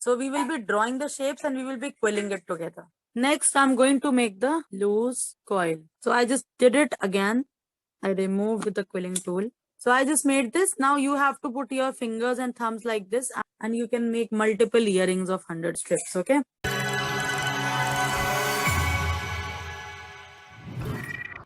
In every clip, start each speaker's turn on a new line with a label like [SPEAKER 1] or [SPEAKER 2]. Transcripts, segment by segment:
[SPEAKER 1] So we will be drawing the shapes and we will be quilling it together. Next, I'm going to make the loose coil. So I just did it again. I removed with the quilling tool. So I just made this. Now you have to put your fingers and thumbs like this and you can make multiple earrings of 100 strips, okay?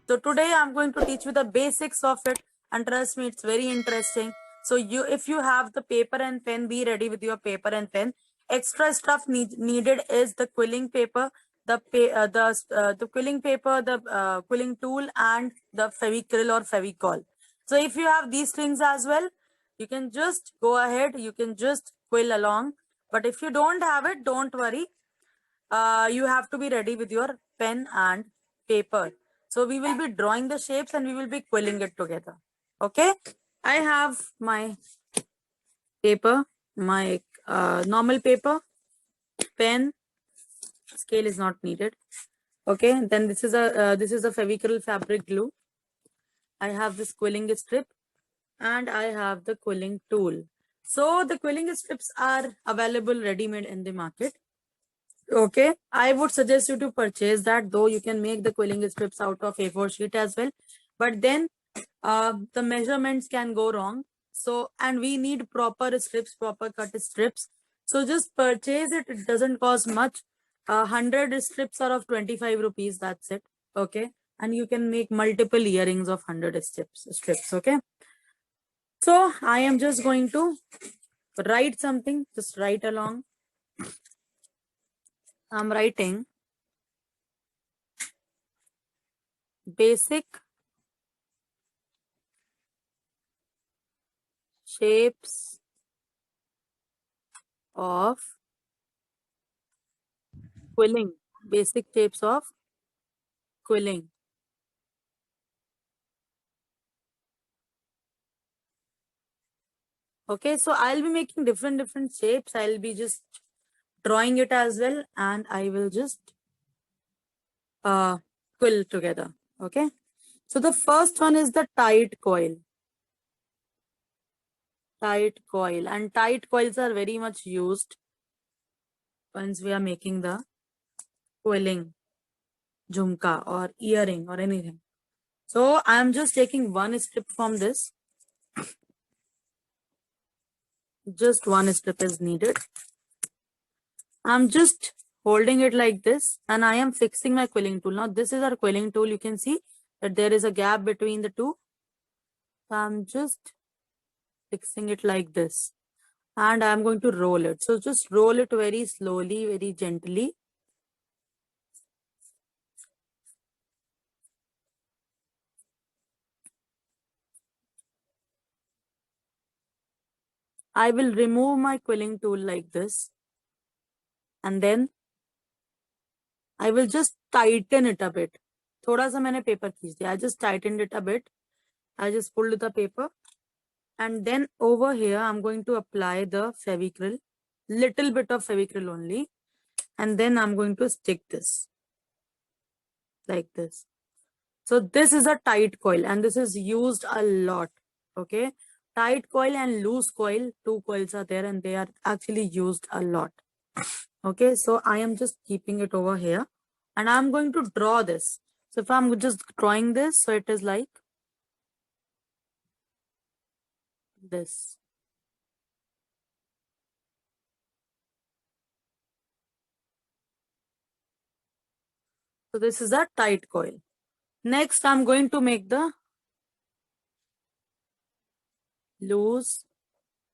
[SPEAKER 1] So today I'm going to teach you the basics of it and trust me, it's very interesting. So if you have the paper and pen, be ready with your paper and pen. Extra stuff needed is the quilling paper, the quilling paper, the quilling tool and the fevicryl or fevicol. So if you have these things as well, you can just go ahead, you can just quill along. But if you don't have it, don't worry. You have to be ready with your pen and paper. So we will be drawing the shapes and we will be quilling it together. Okay. I have my paper, my normal paper, pen, scale is not needed. Okay. Then this is a fevicryl fabric glue. I have this quilling strip and I have the quilling tool. So the quilling strips are available ready-made in the market. Okay, I would suggest you to purchase that, though you can make the quilling strips out of A4 sheet as well. But then the measurements can go wrong. So, and we need proper strips, proper cut strips. So just purchase it. It doesn't cost much. 100 strips are of 25 rupees. That's it. Okay. And you can make multiple earrings of 100 strips. Okay. So I am just going to write something. Just write along. I'm writing basic shapes of quilling. Basic shapes of quilling. Okay, so I'll be making different shapes. I'll be just drawing it as well and I will just quill together. Okay, so the first one is the tight coil. Tight coil, and tight coils are very much used once we are making the quilling jhumka or earring or anything. So I'm just taking one strip from this. Just one strip is needed. I'm just holding it like this and I am fixing my quilling tool. Now this is our quilling tool. You can see that there is a gap between the two. So I'm just fixing it like this and I'm going to roll it. So just roll it very slowly, very gently. I will remove my quilling tool like this and then I will just tighten it a bit. थोड़ा सा मैंने paper खींच दिया. I just tightened it a bit. I just pulled the paper and then over here I'm going to apply the fevicryl, little bit of fevicryl only, and then I'm going to stick this like this. So this is a tight coil and this is used a lot. Okay, tight coil and loose coil, two coils are there and they are actually used a lot. Okay, so I am just keeping it over here and I'm going to draw this. So if I'm just drawing this, so it is like this. So this is a tight coil. Next, I'm going to make the loose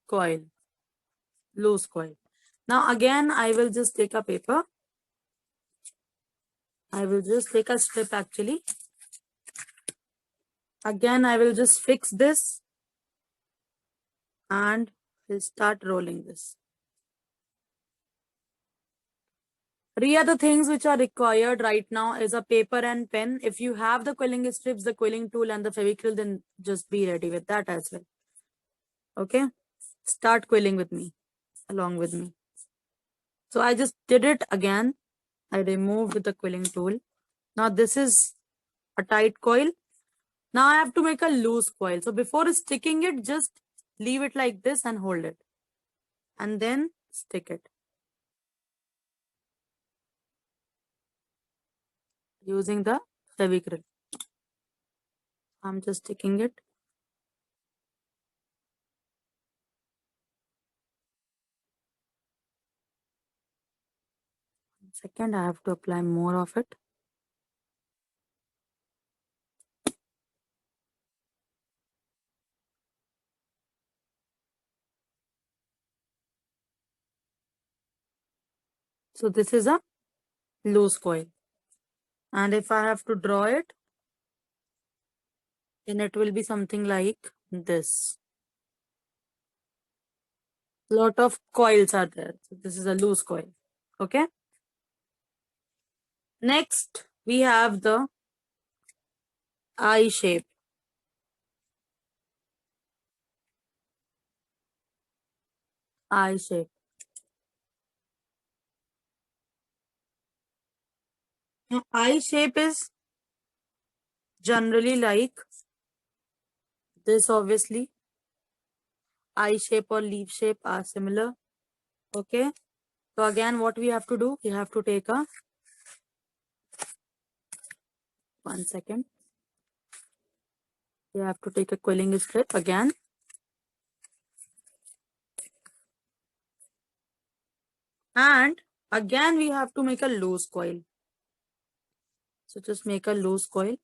[SPEAKER 1] coil. Loose coil. Now again, I will just take a paper. I will just take a strip actually. Again, I will just fix this and we'll start rolling this. Three other things which are required right now is a paper and pen. If you have the quilling strips, the quilling tool and the fevicryl, then just be ready with that as well. Okay, start quilling with me, along with me. So I just did it again. I removed with the quilling tool. Now this is a tight coil. Now I have to make a loose coil. So before sticking it, just leave it like this and hold it. And then stick it. using the Fevicryl. I'm just sticking it. Second, I have to apply more of it. So this is a loose coil. And if I have to draw it, then it will be something like this. Lot of coils are there. So this is a loose coil. Okay. Next, we have the eye shape. Eye shape. Now, eye shape is generally like this, obviously. Eye shape or leaf shape are similar. Okay. So again, what we have to do, we have to take a 1 second. We have to take a quilling strip again. And again, we have to make a loose coil. So just make a loose coil.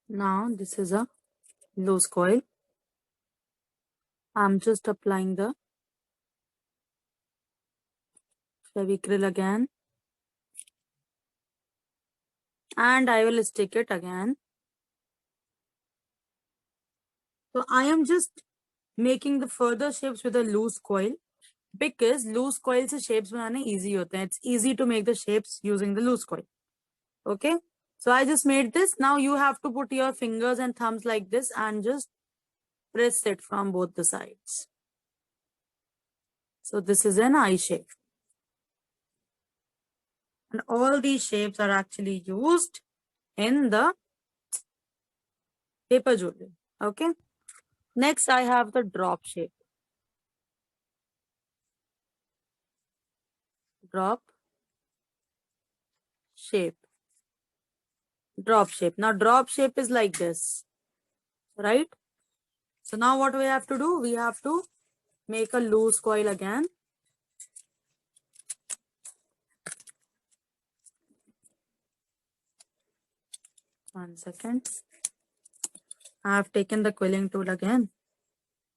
[SPEAKER 1] Now this is a loose coil. I'm just applying the Fevicryl again. And I will stick it again. So I am just making the further shapes with a loose coil because loose coil se shapes banane easy hote hain. It's easy to make the shapes using the loose coil. Okay. So I just made this. Now you have to put your fingers and thumbs like this and just press it from both the sides. So this is an eye shape. And all these shapes are actually used in the paper jewelry. Okay. Next, I have the drop shape. Drop shape. Drop shape. Now, drop shape is like this, right? So now what we have to do? We have to make a loose coil again. One second. I have taken the quilling tool again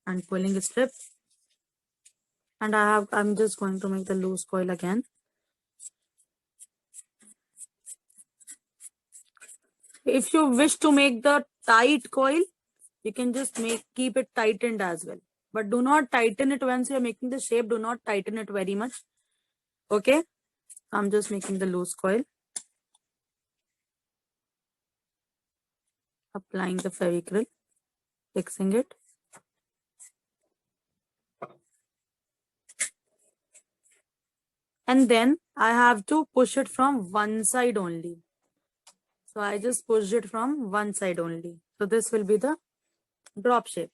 [SPEAKER 1] and quilling strip. And I'm just going to make the loose coil again. If you wish to make the tight coil, you can just keep it tightened as well. But do not tighten it once you're making the shape. Do not tighten it very much. Okay. I'm just making the loose coil. Applying the Fevicryl. Fixing it. And then I have to push it from one side only. So I just pushed it from one side only. So this will be the drop shape.